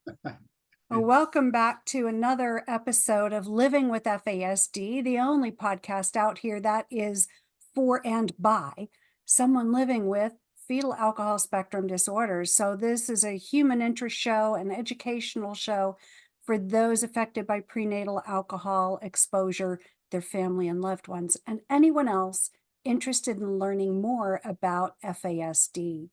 Well, welcome back to another episode of Living with FASD, the only podcast out here that is for and by someone living with fetal alcohol spectrum disorders. So, this is a human interest show, an educational show for those affected by prenatal alcohol exposure, their family and loved ones, and anyone else interested in learning more about FASD.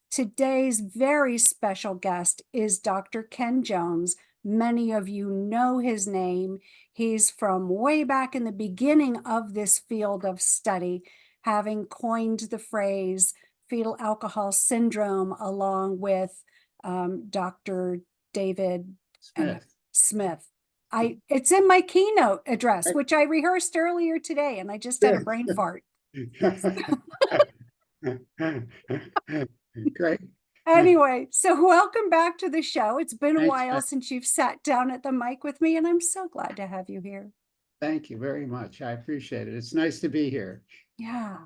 Today's very special guest is Dr. Ken Jones. Many of you know his name. He's from way back in the beginning of this field of study, having coined the phrase fetal alcohol syndrome along with Dr. David Smith. It's in my keynote address, which I rehearsed earlier today, and I just had a brain fart. Great. Anyway, so welcome back to the show. It's been a Thanks, while since you've sat down at the mic with me, and I'm so glad to have you here. Thank you very much. I appreciate it. It's nice to be here. Yeah.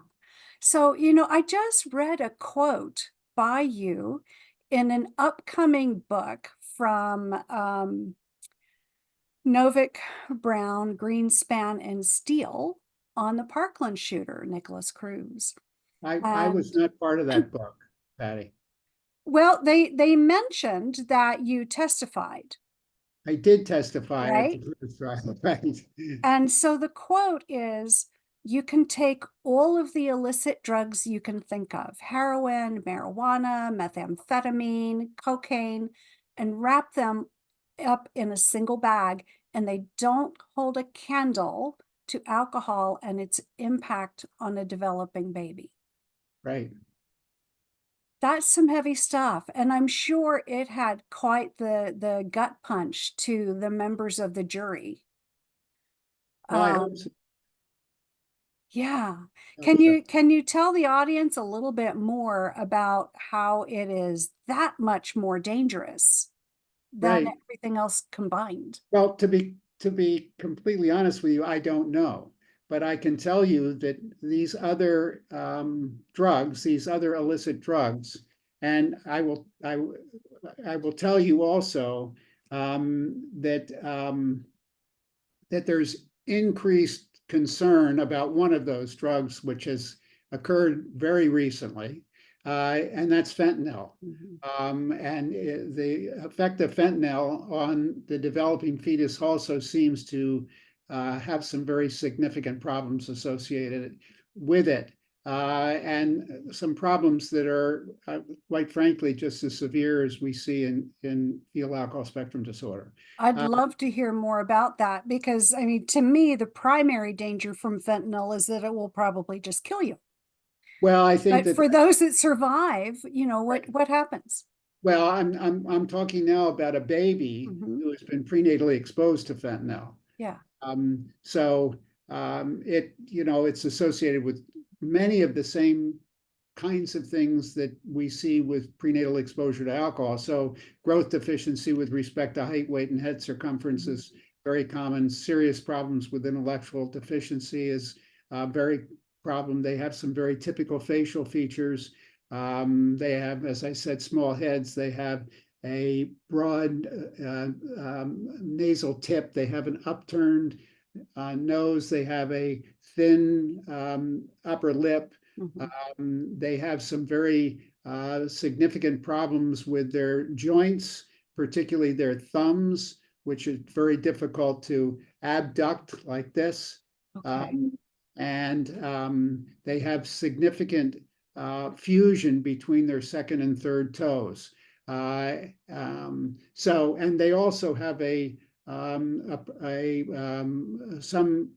So, I just read a quote by you in an upcoming book from Novick, Brown, Greenspan, and Steele on the Parkland shooter, Nicholas Cruz. I was not part of that book, Patty. Well, they mentioned that you testified. I did testify right? at the Cruz trial, right? And so the quote is, you can take all of the illicit drugs you can think of, heroin, marijuana, methamphetamine, cocaine, and wrap them up in a single bag, and they don't hold a candle to alcohol and its impact on a developing baby. Right. That's some heavy stuff. And I'm sure it had quite the gut punch to the members of the jury. Well, I hope so. Yeah. Can you tell the audience a little bit more about how it is that much more dangerous than everything else combined? Well, to be completely honest with you, I don't know. But I can tell you that these other drugs, these other illicit drugs, and I will tell you also that that there's increased concern about one of those drugs, which has occurred very recently, and that's fentanyl. And the effect of fentanyl on the developing fetus also seems to have some very significant problems associated with it. And some problems that are, quite frankly, just as severe as we see in fetal alcohol spectrum disorder. I'd love to hear more about that because, I mean, to me, the primary danger from fentanyl is that it will probably just kill you. Well, I think But for those that survive, what happens? Well, I'm talking now about a baby who has been prenatally exposed to fentanyl. Yeah. So it's associated with many of the same kinds of things that we see with prenatal exposure to alcohol. So growth deficiency with respect to height, weight, and head circumference is very common. Serious problems with intellectual deficiency is very problem. They have some very typical facial features. They have, as I said, small heads. They have a broad nasal tip. They have an upturned nose. They have a thin upper lip. They have some very significant problems with their joints, particularly their thumbs, which is very difficult to abduct like this. Okay. And they have significant fusion between their second and third toes. And they also have some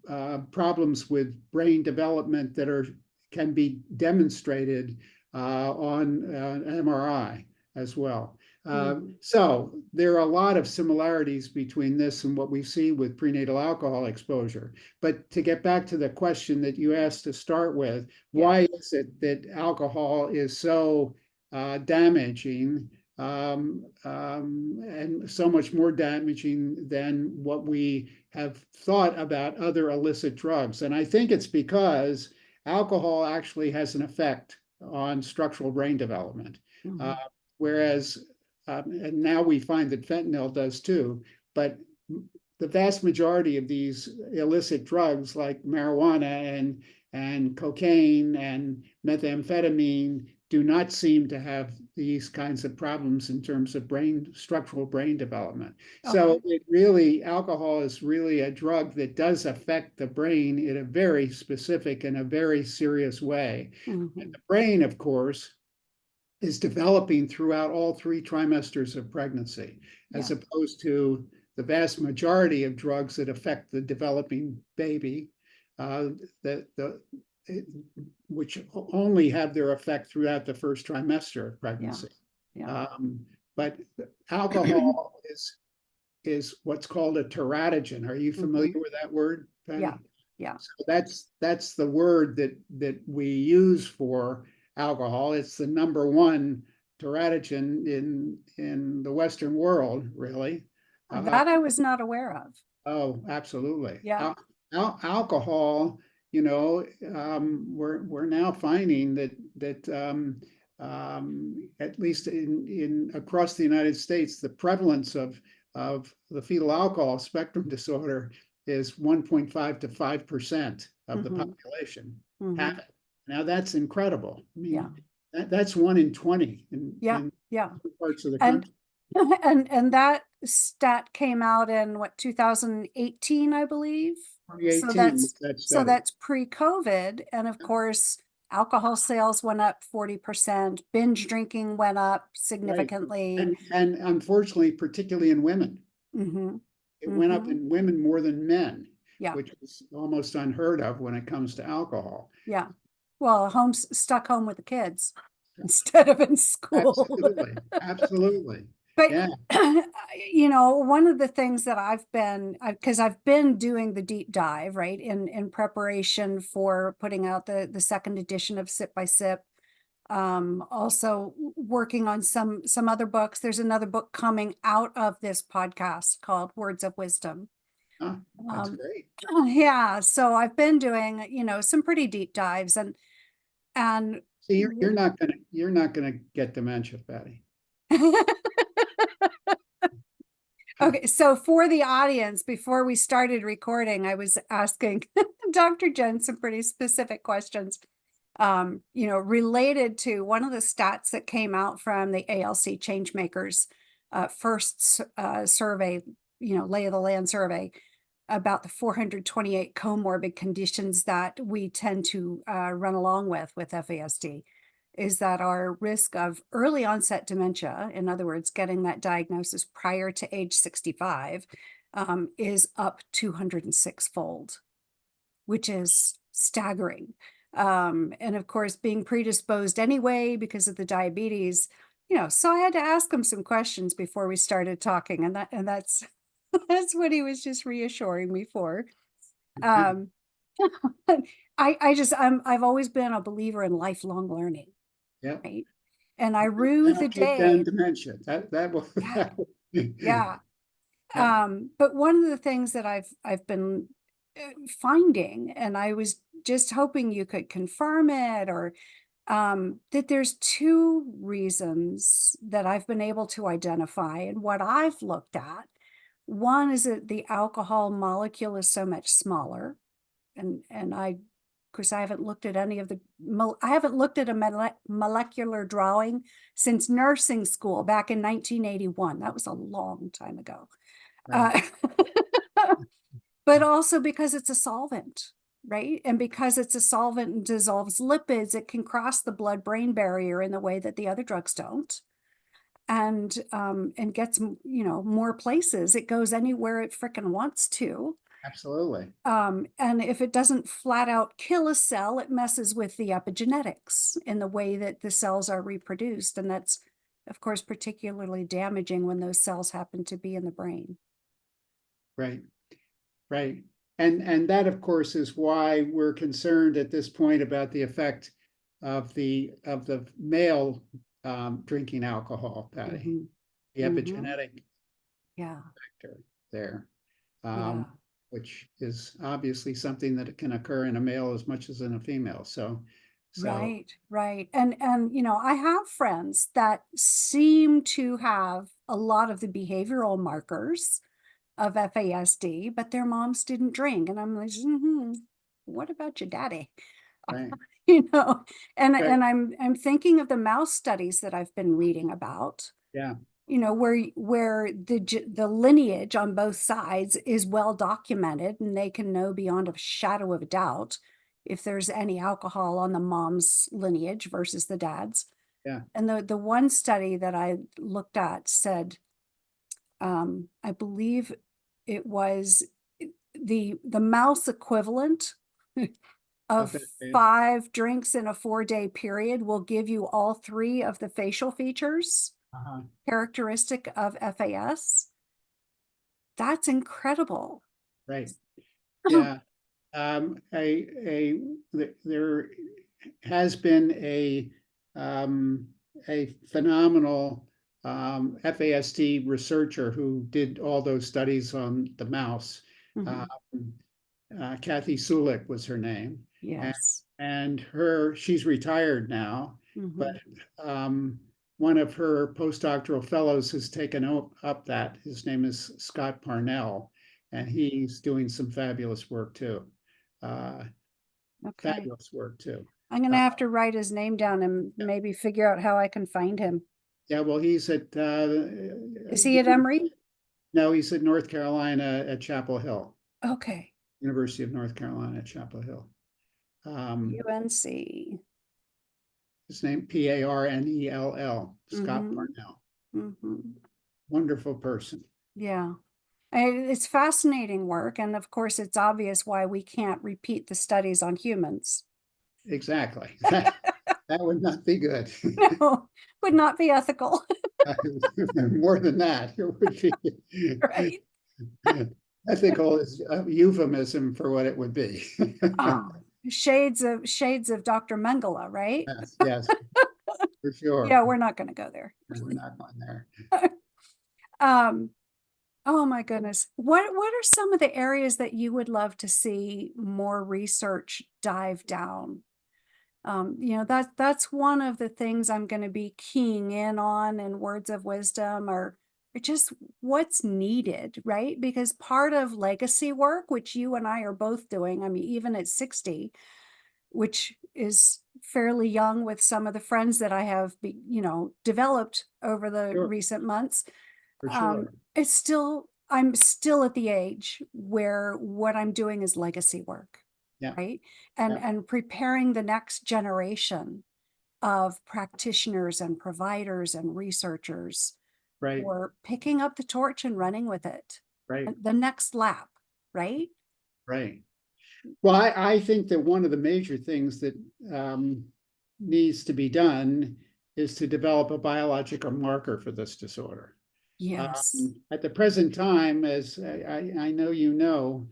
problems with brain development that can be demonstrated on an MRI as well. So there are a lot of similarities between this and what we see with prenatal alcohol exposure. But to get back to the question that you asked to start with, why is it that alcohol is so damaging and so much more damaging than what we have thought about other illicit drugs? And I think it's because alcohol actually has an effect on structural brain development, whereas and now we find that fentanyl does too, but the vast majority of these illicit drugs like marijuana and cocaine and methamphetamine do not seem to have these kinds of problems in terms of structural brain development. So it really, alcohol is really a drug that does affect the brain in a very specific and a very serious way. And the brain, of course, is developing throughout all 3 trimesters of pregnancy, as opposed to the vast majority of drugs that affect the developing baby, which only have their effect throughout the first trimester of pregnancy. But alcohol is what's called a teratogen. Are you familiar with that word, Patty? So that's the word that we use for alcohol. It's the #1 teratogen in the Western world, really. That I was not aware of. Oh, absolutely. Yeah. Alcohol, we're now finding that at least in across the United States, the prevalence of the fetal alcohol spectrum disorder is 1.5 to 5% of the population have it. Now that's incredible. I mean, that's 1 in 20 in parts of the country. And that stat came out in what, 2018, I believe. 2018, so that's pre-COVID, and of course, alcohol sales went up 40%. Binge drinking went up significantly, and unfortunately, particularly in women, it went up in women more than men, which is almost unheard of when it comes to alcohol. Well, stuck home with the kids instead of in school. Absolutely. But one of the things that because I've been doing the deep dive, right, in preparation for putting out the second edition of Sip by Sip, also working on some other books. There's another book coming out of this podcast called Words of Wisdom. Oh, that's great. Yeah, so I've been doing some pretty deep dives, and so you're not gonna get dementia, Patty. Okay, so for the audience, before we started recording, I was asking Dr. Jen some pretty specific questions, related to one of the stats that came out from the ALC Changemakers first survey, lay of the land survey, about the 428 comorbid conditions that we tend to run along with FASD. Is that our risk of early onset dementia, in other words, getting that diagnosis prior to age 65, is up 206-fold, which is staggering. And of course, being predisposed anyway because of the diabetes, so I had to ask him some questions before we started talking, and that's that's what he was just reassuring me for. I've always been a believer in lifelong learning. Yeah. Right. And I rue the day. Dementia. That will. But one of the things that I've been finding, and I was just hoping you could confirm it, or that there's 2 reasons that I've been able to identify, and what I've looked at. One is that the alcohol molecule is so much smaller, and of course, I haven't looked at a molecular drawing since nursing school back in 1981. That was a long time ago. Right. But also because it's a solvent, right? And because it's a solvent and dissolves lipids, it can cross the blood-brain barrier in the way that the other drugs don't. And gets, more places. It goes anywhere it frickin' wants to. Absolutely. And if it doesn't flat out kill a cell, it messes with the epigenetics in the way that the cells are reproduced. And that's, of course, particularly damaging when those cells happen to be in the brain. Right. And that, of course, is why we're concerned at this point about the effect of the male drinking alcohol, Patty. The epigenetic factor there. Which is obviously something that can occur in a male as much as in a female. So So, Right. And I have friends that seem to have a lot of the behavioral markers of FASD, but their moms didn't drink. And I'm like, what about your daddy? right, You know, and right, and I'm thinking of the mouse studies that I've been reading about, yeah, where the lineage on both sides is well documented, and they can know beyond a shadow of a doubt if there's any alcohol on the mom's lineage versus the dad's. yeah. And the one study that I looked at said, I believe it was the mouse equivalent of Okay. 5 drinks in a 4-day period will give you all 3 of the facial features Uh-huh. characteristic of FAS. That's incredible. Right. Yeah. There has been a phenomenal FASD researcher who did all those studies on the mouse. Um, Mhm. Kathy Sulik was her name, and Yes. she's retired now, but Mhm. um, one of her postdoctoral fellows has taken up that. His name is Scott Parnell, and he's doing some fabulous work too. Uh, Okay. Fabulous work too. I'm gonna Uh, have to write his name down and yeah, maybe figure out how I can find him. yeah, well, he's at Is he at Emory? no, he's at North Carolina at Chapel Hill, Okay. University of North Carolina at Chapel Hill. UNC. His name Parnell, Scott Mm-hmm. Parnell. Mm-hmm. Wonderful person. Yeah. It's fascinating work, and of course, it's obvious why we can't repeat the studies on humans. Exactly. That would not be good. No, would not be ethical, More than that, it would be right? ethical is a euphemism for what it would be. Oh, shades of Dr. Mengele, right? Yes, yes, for sure. Yeah, we're not going to go there. No, we're not going there. Um, oh my goodness. What are some of the areas that you would love to see more research dive down? That's one of the things I'm going to be keying in on in words of wisdom, or just what's needed, right? Because part of legacy work, which you and I are both doing, I mean, even at 60, which is fairly young with some of the friends that I have, developed over the Sure, recent months, for sure. I'm still at the age where what I'm doing is legacy work, Yeah, right? And yeah, and preparing the next generation of practitioners and providers and researchers right, for picking up the torch and running with it. right, The next lap, right? right. Well, I think that one of the major things that needs to be done is to develop a biological marker for this disorder. Yes. At the present time, as I know you know,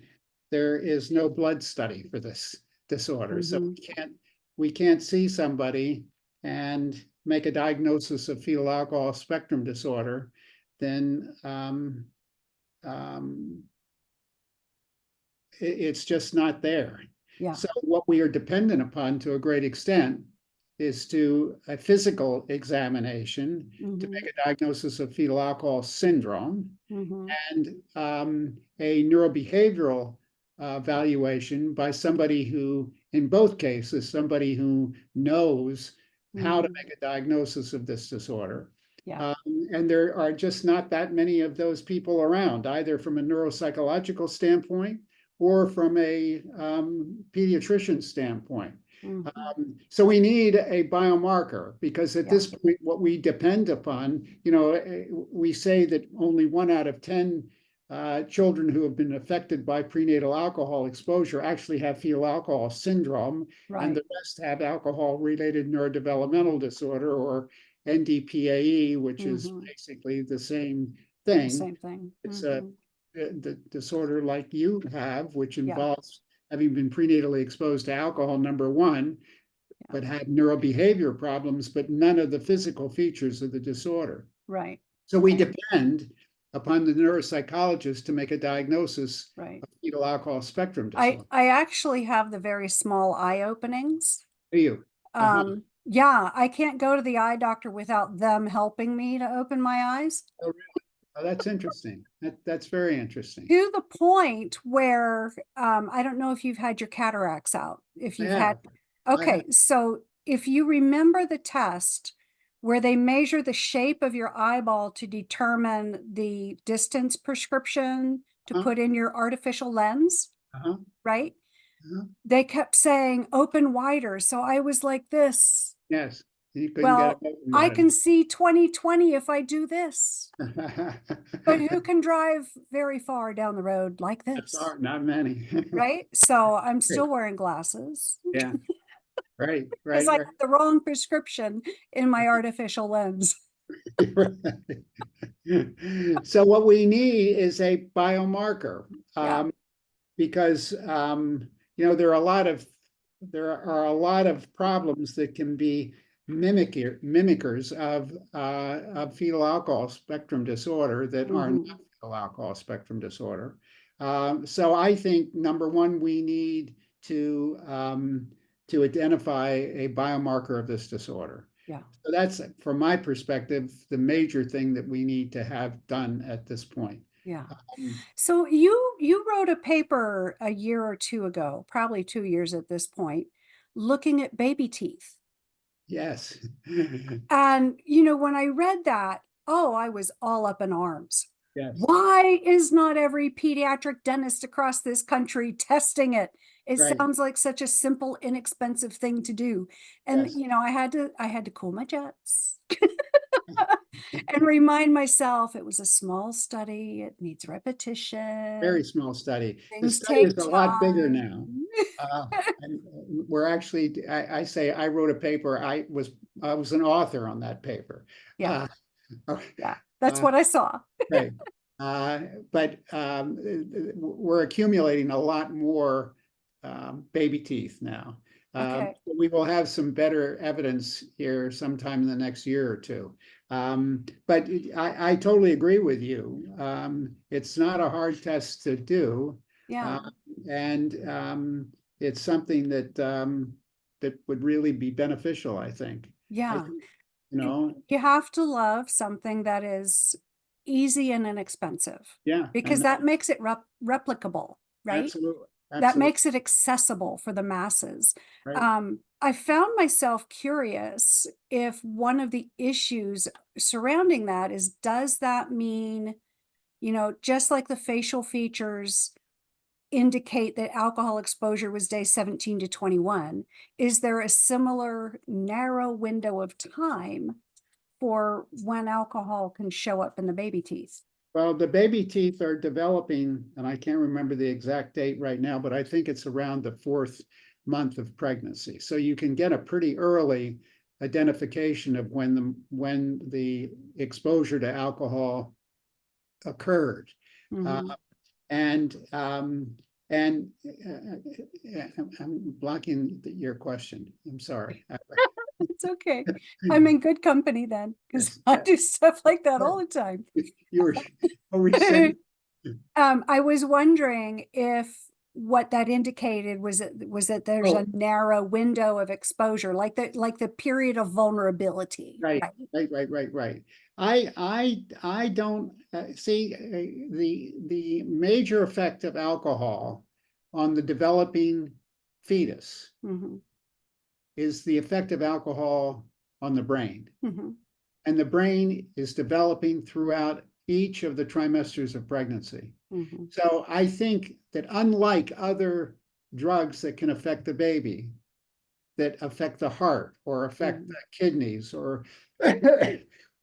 there is no blood study for this disorder. So Hmm. we can't see somebody and make a diagnosis of fetal alcohol spectrum disorder, then um, it's just not there. Yeah. So what we are dependent upon to a great extent is to a physical examination to Hmm. make a diagnosis of fetal alcohol syndrome, Hmm. and a neurobehavioral evaluation by somebody who, in both cases, somebody who knows how to Hmm. make a diagnosis of this disorder. Yeah. And there are just not that many of those people around, either from a neuropsychological standpoint or from a pediatrician standpoint. Hmm. So we need a biomarker, because at Yeah. this point, what we depend upon, we say that only 1 out of 10 children who have been affected by prenatal alcohol exposure actually have fetal alcohol syndrome, and Right. the rest have alcohol-related neurodevelopmental disorder, or NDPAE, which is Hmm. basically the same The thing. same thing. It's Hmm. the disorder like you have, which Yeah. involves having been prenatally exposed to alcohol, number one, Yeah. but had neurobehavior problems, but none of the physical features of the disorder. Right. So we Right. depend upon the neuropsychologist to make a diagnosis Right. of fetal alcohol spectrum I disorder. I actually have the very small eye openings. Do you? Yeah, I can't go to the eye doctor without them helping me to open my eyes. Oh, really? Oh, that's interesting. That's very interesting. To the point where I don't know if you've had your cataracts out. If I you've had, have. I have. okay, so if you remember the test where they measure the shape of your eyeball to determine the distance prescription to Uh-huh. put in your artificial lens, Uh-huh. right? Uh-huh. They kept saying open wider. So I was like this. Yes. You couldn't get it Well, open I wide can see 20/20 if I do this. enough. But who can drive very far down the road like That's this? hard, not many. Right? So I'm Right. still wearing glasses Yeah. Right. because Right. I Right. have the wrong prescription in my artificial lens. So what we need is a biomarker, Yeah. because there are a lot of problems that can be mimickers of fetal alcohol spectrum disorder that are Mhm. not fetal alcohol spectrum disorder. So I think number one, we need to identify a biomarker of this disorder. Yeah. So that's, from my perspective, the major thing that we need to have done at this point. Yeah. Um, So you wrote a paper a year or two ago, probably 2 years at this point, looking at baby teeth. yes. And when I read that, oh, I was all up in arms. Yes. Why is not every pediatric dentist across this country testing it? It Right. sounds like such a simple, inexpensive thing to do. And Yes. I had to cool my jets and remind myself it was a small study. It needs repetition. Very small study. The Things study is take a lot bigger time. now. And we're actually, I say, I wrote a paper. I was an author on that paper. Yeah, Uh, yeah, that's uh, what I saw. right. But we're accumulating a lot more baby teeth now. Okay. We will have some better evidence here sometime in the next year or two. But I totally agree with you. It's not a hard test to do, Yeah, and it's something that would really be beneficial, I think. I yeah. think, You you have to love something that is easy and inexpensive yeah, because and that makes it replicable, right? absolutely, That absolutely, makes it accessible for the masses. right. I found myself curious if one of the issues surrounding that is, does that mean, just like the facial features indicate that alcohol exposure was day 17 to 21, is there a similar narrow window of time for when alcohol can show up in the baby teeth? Well, the baby teeth are developing, and I can't remember the exact date right now, but I think it's around the 4th month of pregnancy. So you can get a pretty early identification of when the exposure to alcohol occurred. Uh, Mhm. and and I'm blocking your question. I'm sorry. It's okay. I'm in good company then, because Yes, I do stuff like that all the time. you were. What were you saying? I was wondering if what that indicated was that there's a Oh, narrow window of exposure, like the period of vulnerability, right, right? right. I don't see the major effect of alcohol on the developing fetus Mhm, is the effect of alcohol on the brain. mhm, And the brain is developing throughout each of the trimesters of pregnancy. mhm, So I think that unlike other drugs that can affect the baby, that affect the heart or affect the mhm, kidneys or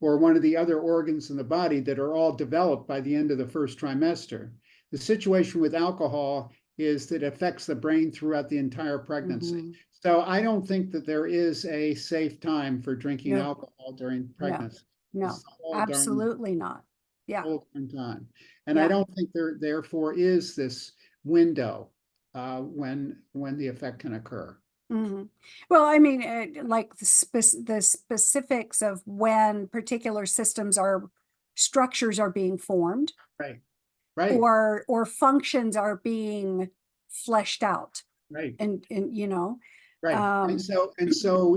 or one of the other organs in the body that are all developed by the end of the first trimester. The situation with alcohol is that it affects the brain throughout the entire pregnancy. mhm. So I don't think that there is a safe time for drinking No, alcohol during no, pregnancy. It's no, the absolutely not. Yeah, whole darn time. And I yeah. don't think there therefore is this window when the effect can occur. Mhm. Well, I mean, like the specifics of when particular structures are being formed, Right, right, or functions are being fleshed out, right. and Right. And so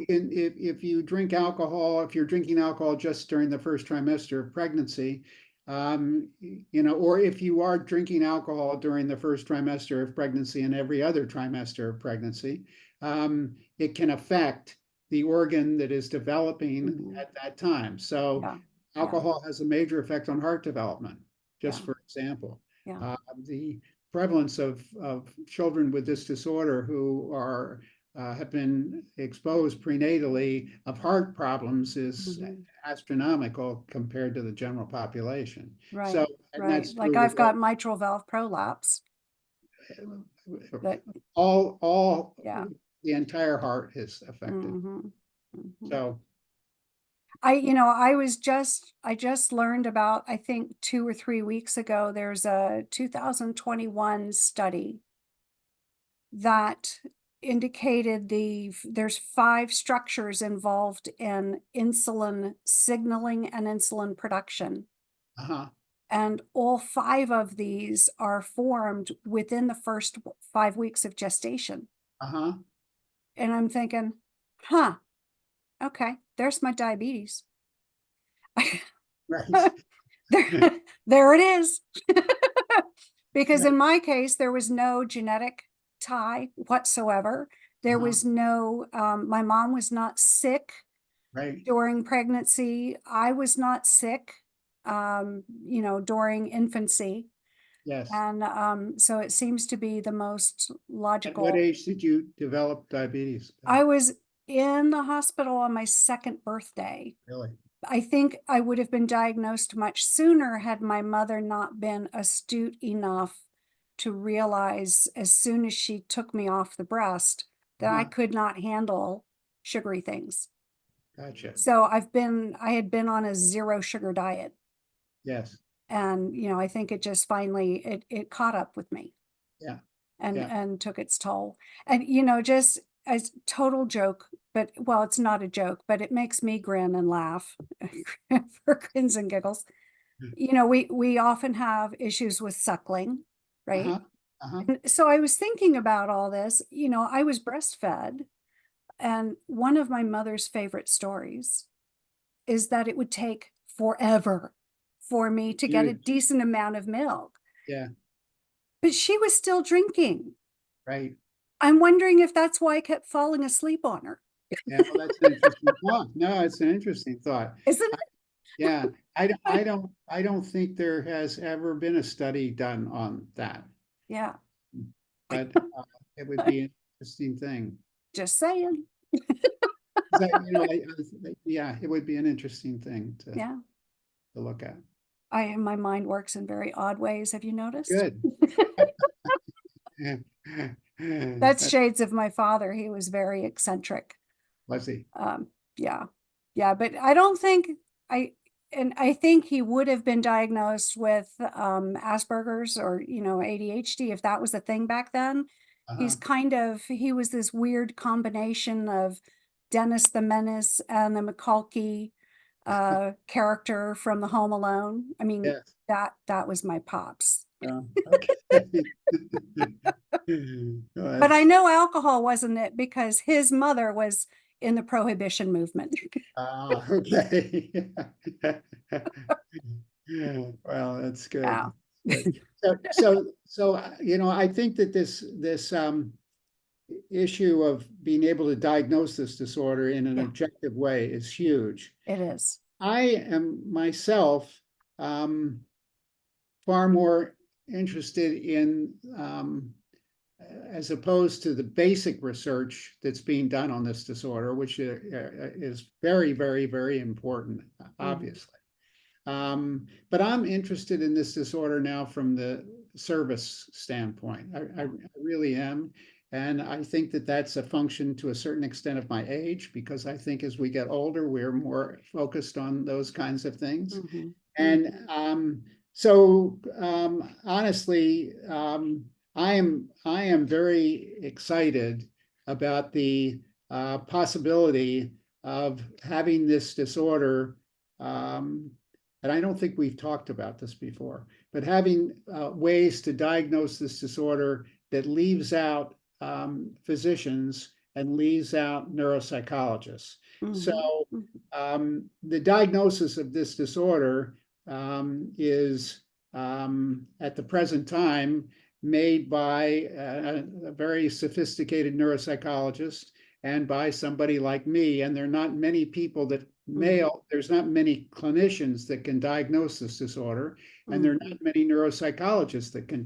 if you drink alcohol, if you're drinking alcohol just during the first trimester of pregnancy, or if you are drinking alcohol during the first trimester of pregnancy and every other trimester of pregnancy, it can affect the organ that is developing at that time. So Yeah. alcohol has a major effect on heart development, just Yeah. for example. Yeah. The prevalence of children with this disorder who have been exposed prenatally of heart problems is astronomical compared to the general population. Right. So, and Right. that's Like true I've with got mitral valve prolapse. That, all yeah. the entire heart is affected. So I just learned about, I think 2 or 3 weeks ago, there's a 2021 study that indicated there's 5 structures involved in insulin signaling and insulin production. And all 5 of these are formed within the first 5 weeks of gestation. And I'm thinking, okay, there's my diabetes. right. There it is. Because in my case, there was no genetic tie whatsoever. There was no, my mom was not sick Right. during pregnancy. I was not sick, during infancy. Yes. And so it seems to be the most At logical. what age did you develop diabetes? I was in the hospital on my 2nd birthday. Really? I think I would have been diagnosed much sooner had my mother not been astute enough to realize as soon as she took me off the breast that I could not handle sugary things. Gotcha. So I had been on a 0 sugar diet. Yes. And, I think it just finally, it caught up with me. Yeah. And took its toll. And, just as total joke, but well, it's not a joke, but it makes me grin and laugh for grins and giggles. We often have issues with suckling, right? And so I was thinking about all this, I was breastfed, and one of my mother's favorite stories is that it would take forever for me to get a decent amount of milk. Yeah. But she was still drinking. Right. I'm wondering if that's why I kept falling asleep on her. Yeah, well, that's an interesting thought. No, it's an interesting thought. Isn't it? Yeah, I don't think there has ever been a study done on that. Yeah. But it would be an interesting thing. Just saying. Yeah, it would be an interesting thing Yeah. to look at. My mind works in very odd ways. Have you noticed? Good. That's shades of my father. He was very eccentric. Let's see. Yeah. Yeah, but I don't think I think he would have been diagnosed with Asperger's or, ADHD if that was a thing back then. He was this weird combination of Dennis the Menace and the Macaulay character from the Home Alone. I mean, Yes. that was my pops. Okay. But I know alcohol wasn't it because his mother was in the prohibition movement. Okay. Yeah, well, that's good. Yeah. So I think that this issue of being able to diagnose this disorder in an objective way is huge. It is. I am myself far more interested in as opposed to the basic research that's being done on this disorder, which is very, very, very important, obviously. But I'm interested in this disorder now from the service standpoint. I really am. And I think that that's a function to a certain extent of my age, because I think as we get older, we're more focused on those kinds of things. And honestly, I am very excited about the possibility of having this disorder. And I don't think we've talked about this before, but having ways to diagnose this disorder that leaves out physicians and leaves out neuropsychologists. So Mhm. the diagnosis of this disorder is at the present time made by a very sophisticated neuropsychologist and by somebody like me. And there are not many people that there's not many clinicians that can diagnose this disorder, and there are not many neuropsychologists that can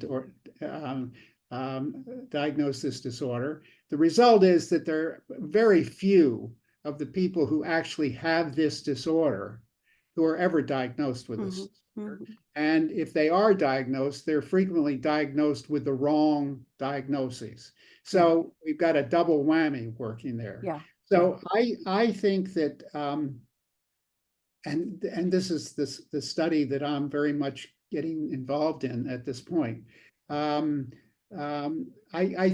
diagnose this disorder. The result is that there are very few of the people who actually have this disorder who are ever diagnosed with this disorder. And if they are diagnosed, they're frequently diagnosed with the wrong diagnoses. So we've got a double whammy working there. Yeah. So I think that, and this is the study that I'm very much getting involved in at this point. I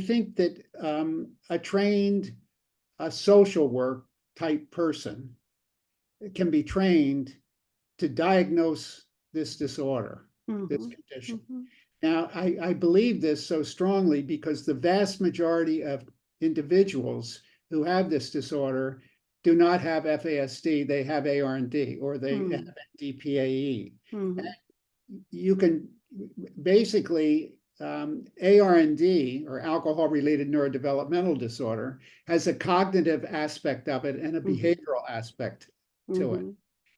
think that a trained social work type person can be trained to diagnose this disorder, this condition. Now, I believe this so strongly because the vast majority of individuals who have this disorder do not have FASD, they have ARND, or they have DPAE. You can basically, ARND, or alcohol-related neurodevelopmental disorder, has a cognitive aspect of it and a behavioral aspect to it.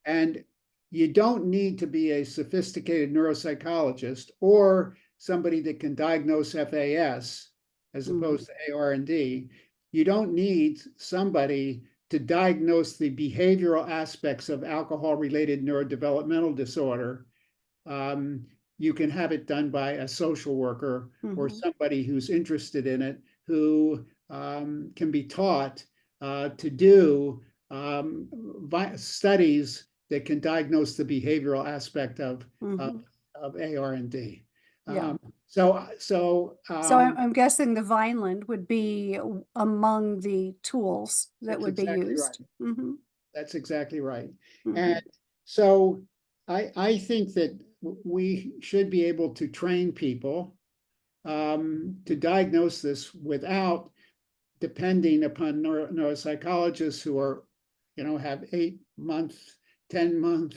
And you don't need to be a sophisticated neuropsychologist or somebody that can diagnose FAS as opposed to ARND. You don't need somebody to diagnose the behavioral aspects of alcohol-related neurodevelopmental disorder. You can have it done by a social worker or somebody who's interested in it, who can be taught to do studies that can diagnose the behavioral aspect of ARND. So I'm guessing the Vineland would be among the tools that would be exactly used. Right. That's exactly right. Mm-hmm. And so I think that we should be able to train people to diagnose this without depending upon neuropsychologists who are, have 8-month, 10-month,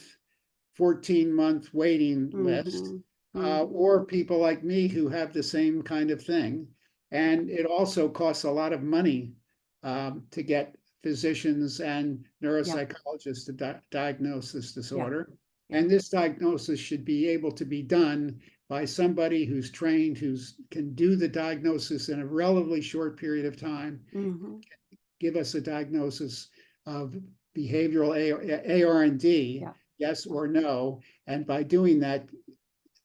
14-month waiting list, or people like me who have the same kind of thing. And it also costs a lot of money to get physicians and neuropsychologists to diagnose this disorder. And this diagnosis should be able to be done by somebody who's trained, who can do the diagnosis in a relatively short period of time, give us a diagnosis of behavioral ARND, yes or no. And by doing that,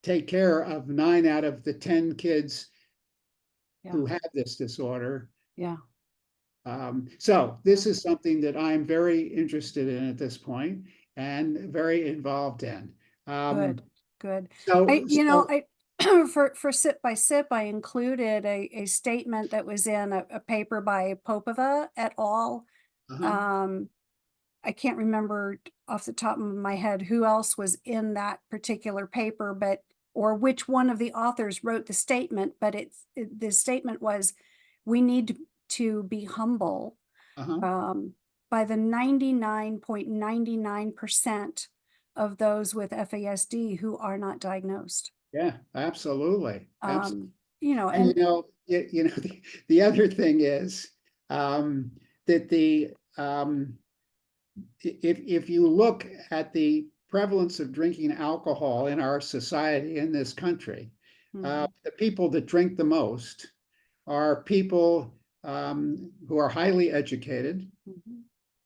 take care of 9 out of the 10 kids who have this disorder. So this is something that I'm very interested in at this point and very involved in. Good. So For Sip by Sip, I included a statement that was in a paper by Popova et al. I can't remember off the top of my head who else was in that particular paper, or which one of the authors wrote the statement, but the statement was, we need to be humble by the 99.99% of those with FASD who are not diagnosed. Yeah, absolutely. And the other thing is that if you look at the prevalence of drinking alcohol in our society, in this country, the people that drink the most are people who are highly educated,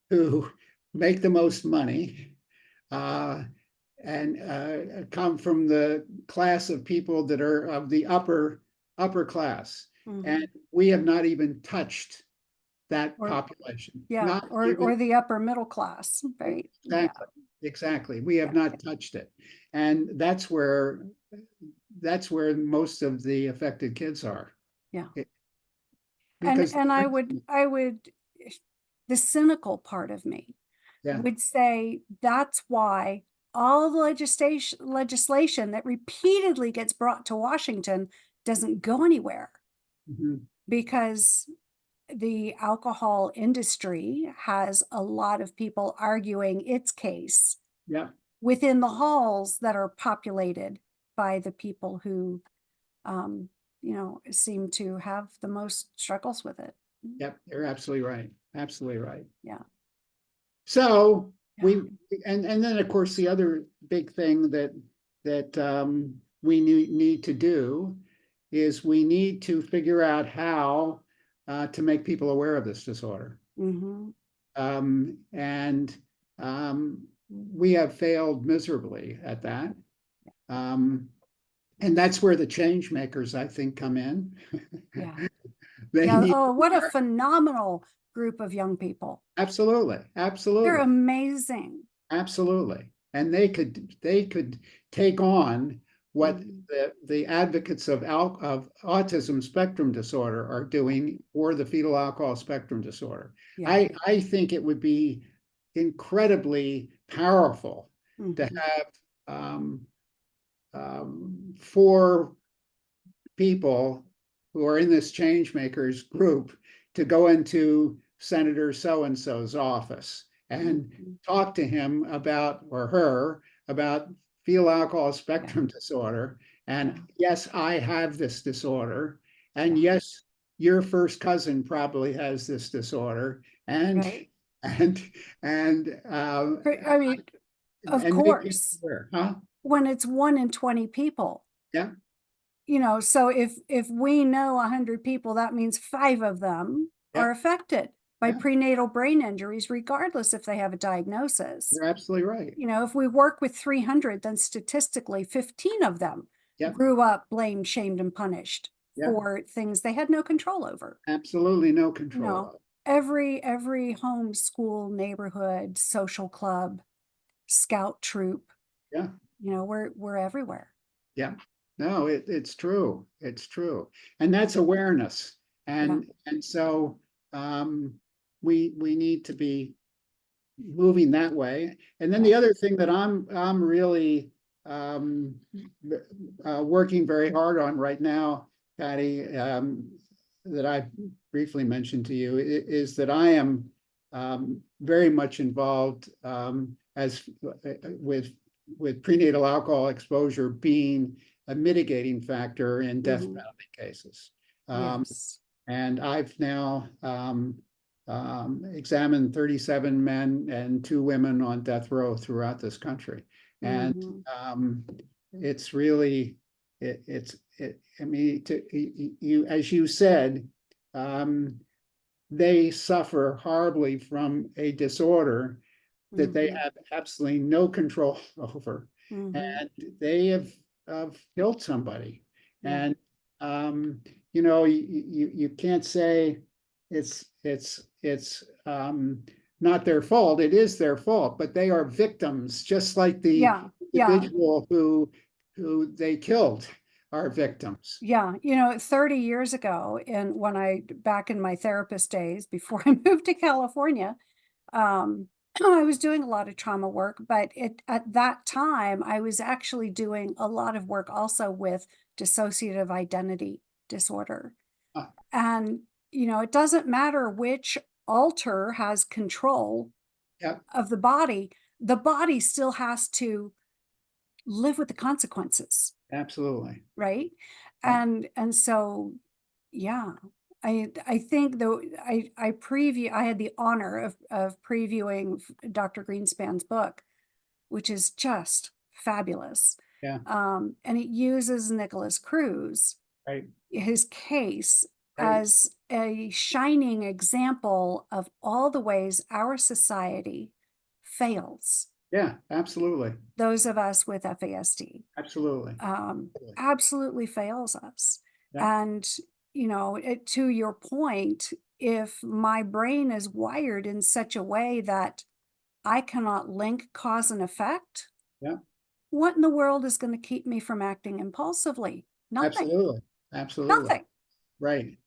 who make the most money, and come from the class of people that are of the upper class. And we have not even touched that population. Or the upper middle class, right? Exactly. We have not touched it. And that's where most of the affected kids are. And I would, the cynical part of me would say that's why all the legislation that repeatedly gets brought to Washington doesn't go anywhere, because the alcohol industry has a lot of people arguing its case Yeah, within the halls that are populated by the people who, seem to have the most struggles with it. yep, you're absolutely right. Absolutely right. Yeah. So Yeah. and then of course the other big thing that we need to do is we need to figure out how to make people aware of this disorder. Mm-hmm. And we have failed miserably at that. And that's where the change makers, I think, come in. Yeah. They Yeah. need Oh, what a phenomenal group of young people. absolutely, They're absolutely, amazing. absolutely. And they could take on what the advocates of autism spectrum disorder are doing, or the fetal alcohol spectrum disorder. Yeah. I think it would be incredibly powerful to Mhm. have for people who are in this change makers group to go into Senator so-and-so's office and Mhm. talk to him about, or her, about fetal alcohol spectrum disorder. And yes, I have this disorder. And Yeah. yes, your first cousin probably has this disorder. And Right. and I mean, of and make it course, clear, huh? when it's 1 in 20 people, Yeah, so if we know 100 people, that means 5 of them yeah, are affected by yeah. prenatal brain injuries, regardless if they have a diagnosis. You're absolutely right. If we work with 300, then statistically 15 of them Yeah, grew up blamed, shamed, and punished yeah. for things they had no control over. Absolutely no You control know, of. every home, school, neighborhood, social club, scout troop, Yeah, we're everywhere. yeah. No, it's true. It's true. And that's awareness. Yeah. And so we need to be moving that way. And then Yeah. the other thing that I'm really working very hard on right now, Patty, that I briefly mentioned to you, is that I am very much involved as with prenatal alcohol exposure being a mitigating factor in death Mhm. penalty cases. Yes. And I've now examined 37 men and 2 women on death row throughout this country. And Mhm. it's really, I mean, you, as you said, they suffer horribly from a disorder that they Mhm. have absolutely no control over. Mhm. And they have killed somebody. Yeah. And you can't say it's not their fault. It is their fault, but they are victims, just like the Yeah. Yeah. individual who they killed are victims. Yeah. 30 years ago, and back in my therapist days before I moved to California, um, I was doing a lot of trauma work, but at that time, I was actually doing a lot of work also with dissociative identity disorder. Ah, And, it doesn't matter which alter has control yeah, of the body still has to live with the consequences, absolutely. right? Yeah, And so, yeah, I think though I had the honor of previewing Dr. Greenspan's book, which is just fabulous. yeah, And it uses Nicholas Cruz, right, his case, right. as a shining example of all the ways our society fails Yeah, absolutely, those of us with FASD. absolutely. Absolutely fails us. Yeah, And, to your point, if my brain is wired in such a way that I cannot link cause and effect, yeah, what in the world is going to keep me from acting impulsively? Nothing. absolutely, absolutely. Nothing. Right.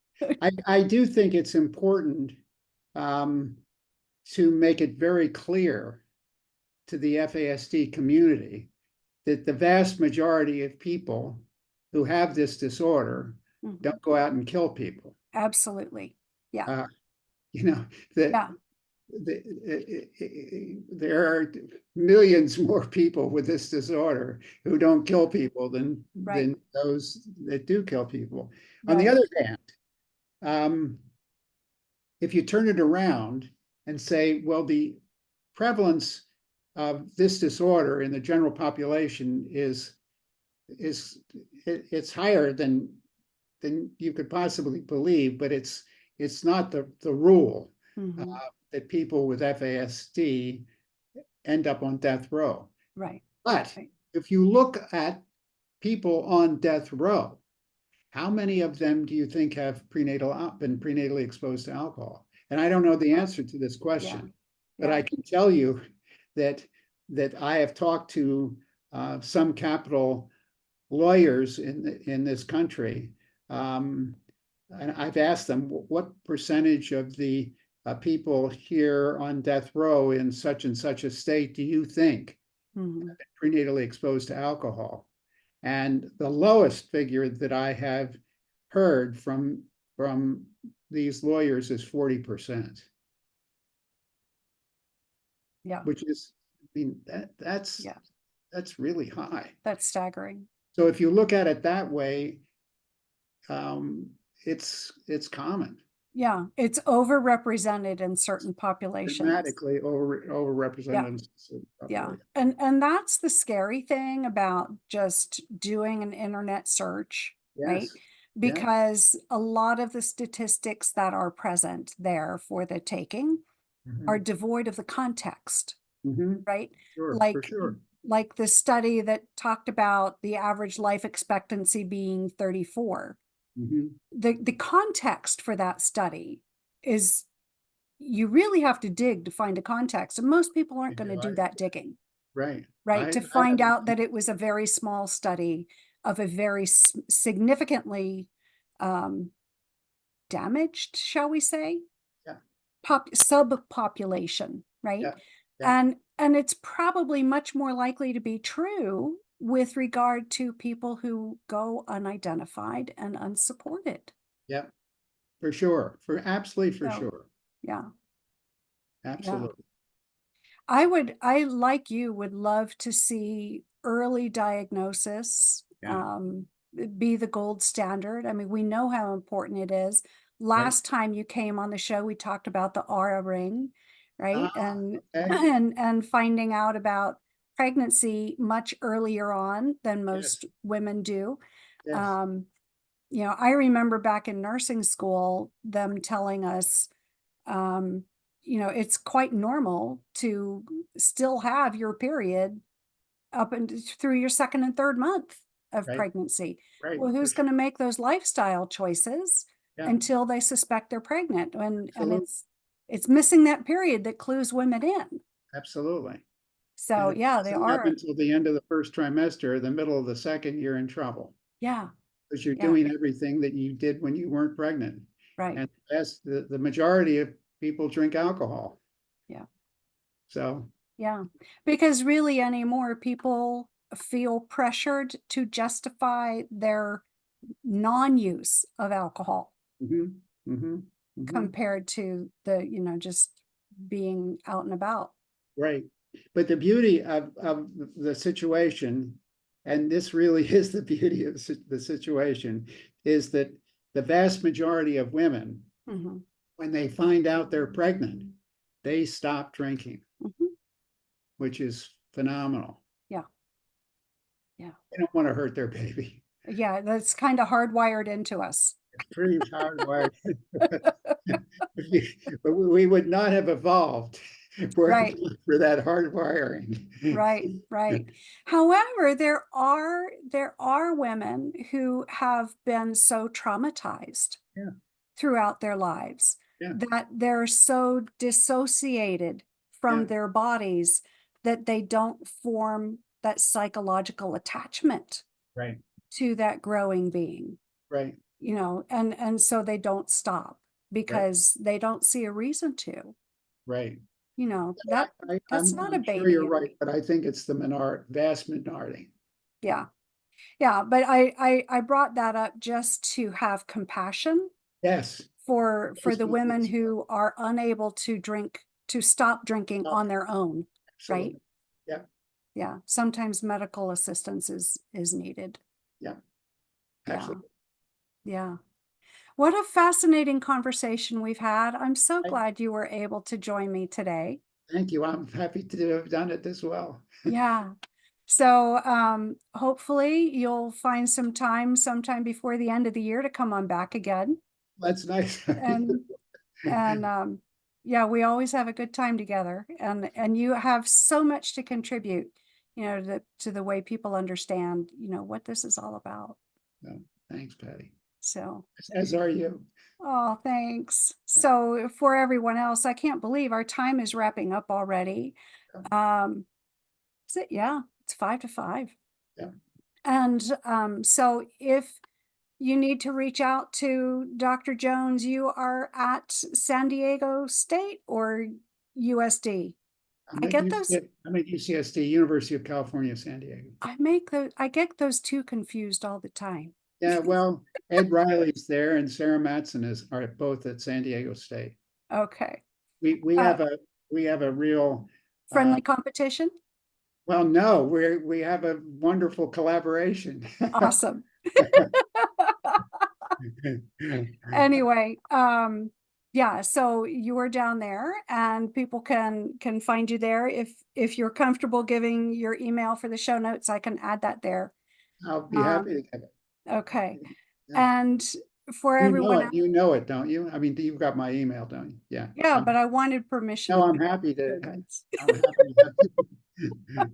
I do think it's important um, to make it very clear to the FASD community that the vast majority of people who have this disorder Mhm. don't go out and kill people. Absolutely. Yeah. Uh, you know, that Yeah. there are millions more people with this disorder who don't kill people Right. than those that do kill people. On the Right. other hand, if you turn it around and say, well, the prevalence of this disorder in the general population is it's higher than you could possibly believe, but it's not the rule Mhm. that people with FASD end up on death row. Right. But Right. if you look at people on death row, how many of them do you think have been prenatally exposed to alcohol? And I don't know the answer to this Yeah. question, but Yeah. I can tell you that I have talked to some capital lawyers in this country, and I've asked them what percentage of the people here on death row in such and such a state do you think Mhm. have been prenatally exposed to alcohol? And the lowest figure that I have heard from these lawyers is 40%, Yeah. which is, I mean, Yeah. that's really high. That's staggering. So if you look at it that way, um, it's common, Yeah. It's overrepresented in certain populations. dramatically Yeah. overrepresented. Yeah. And that's the scary thing about just doing an internet search, right? Yes, yeah, Because a lot of the statistics that are present there for the taking are devoid of the context, right? sure, for Like sure. like the study that talked about the average life expectancy being 34. Mhm. The context for that study is, you really have to dig to find a context, and most people aren't going to do that digging, Right. right? To find haven't. out that it was a very small study of a very significantly um, damaged, shall we say, Yeah, subpopulation, right? yeah, yeah, And it's probably much more likely to be true with regard to people who go unidentified and unsupported. yeah, for sure, absolutely for So, sure, yeah, yeah. absolutely. I like you would love to see early diagnosis Yeah, be the gold standard. I mean, we know how important it is. right. Last time you came on the show, we talked about the aura ring, right? Ah, And okay. and finding out about pregnancy much earlier on than Yes, most women do. yes, Um, I remember back in nursing school, them telling us, um, it's quite normal to still have your period up and through your second and third month of right, pregnancy. right, Well, for who's sure. going to make those lifestyle choices Yeah, until they suspect they're pregnant? And absolutely, it's missing that period that clues women in. absolutely. And So if it yeah, they doesn't happen are. until the end of the first trimester, the middle of the second, you're in trouble Yeah, because you're yeah, doing everything that you did when you weren't pregnant. right. And that's the majority of people drink alcohol. Yeah. So, Yeah, because really anymore, people feel pressured to justify their non-use of alcohol mhm, mhm, mhm. compared to the, just being out and about. Right. But the beauty of the situation, and this really is the beauty of the situation, is that the vast majority of women, Hmm. when they find out they're pregnant, they stop drinking, Hmm. which is phenomenal. Yeah, yeah, They don't want to hurt their baby. yeah. That's kind of hardwired into us. It's pretty hardwired. But we would not have evolved were it Right, not for that hardwiring. right, right. However, there are women who have been so traumatized Yeah, throughout their lives yeah, that they're so dissociated yeah, from their bodies that they don't form that psychological attachment right, to that growing being, right, and so they don't stop right, because they don't see a reason to, right. that that's not a I'm sure you're baby. right, but I think it's the vast minority. Yeah. Yeah, but I brought that up just to have compassion Yes, for Most the people women it's- who are unable to stop drinking Oh, on their own, right? absolutely. Yeah, Yeah, sometimes medical assistance is needed. yeah, Yeah, absolutely. yeah. What a fascinating conversation we've had. I'm so I- glad you were able to join me today. Thank you. I'm happy to have done it as well. Yeah. So hopefully you'll find some time sometime before the end of the year to come on back again. That's nice. And yeah, we always have a good time together, and you have so much to contribute, to the way people understand, what this is all about. No, thanks, Patty. So, As are you. oh, thanks. So for everyone else, I can't believe our time is wrapping up already. Um, is it? Yeah, it's 5 to 5. Yeah. And so if you need to reach out to Dr. Jones, you are at San Diego State or USD? I'm I at get those, UCSD, University of California, San Diego. I get those two confused all the time. Yeah, well, Ed Riley's there and Sarah Matson are both at San Diego State. Okay. We Uh, have a real friendly competition? well, no, we have a wonderful collaboration. Awesome. Anyway, yeah, so you are down there and people can find you there. If you're comfortable giving your email for the show notes, I can add that there. I'll be happy to get it. Okay. Yeah. And for You know everyone it, else, you know it, don't you? I mean, you've got my email, don't you? Yeah. yeah, but I wanted permission No, to I'm give happy show to. notes. I'm happy to.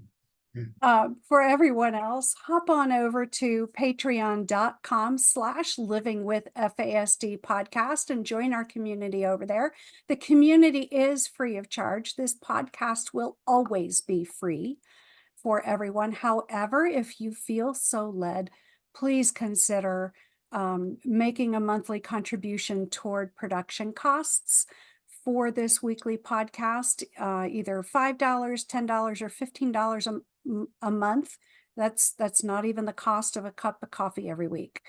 For everyone else, hop on over to patreon.com/living with FASD podcast and join our community over there. The community is free of charge. This podcast will always be free for everyone. However, if you feel so led, please consider making a monthly contribution toward production costs for this weekly podcast, either $5, $10, or $15 a month. That's not even the cost of a cup of coffee every week.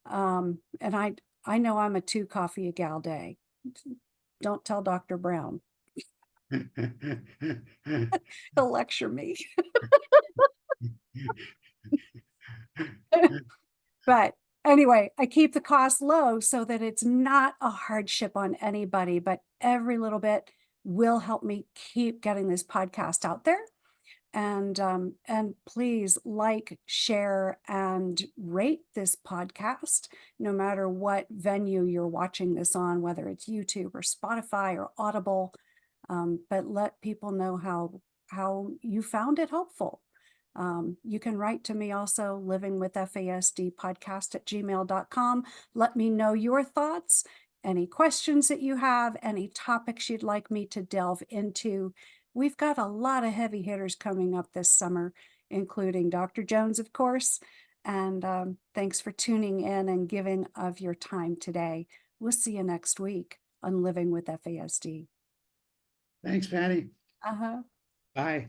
And I know I'm a 2 coffee a gal day. Don't tell Dr. Brown. He'll lecture me. But anyway, I keep the cost low so that it's not a hardship on anybody, but every little bit will help me keep getting this podcast out there. And please like, share, and rate this podcast, no matter what venue you're watching this on, whether it's YouTube or Spotify or Audible. But let people know how you found it helpful. You can write to me also, livingwithfasdpodcast@gmail.com. Let me know your thoughts, any questions that you have, any topics you'd like me to delve into. We've got a lot of heavy hitters coming up this summer, including Dr. Jones, of course. And thanks for tuning in and giving of your time today. We'll see you next week on Living with FASD. Thanks, Patty. Uh-huh. Bye.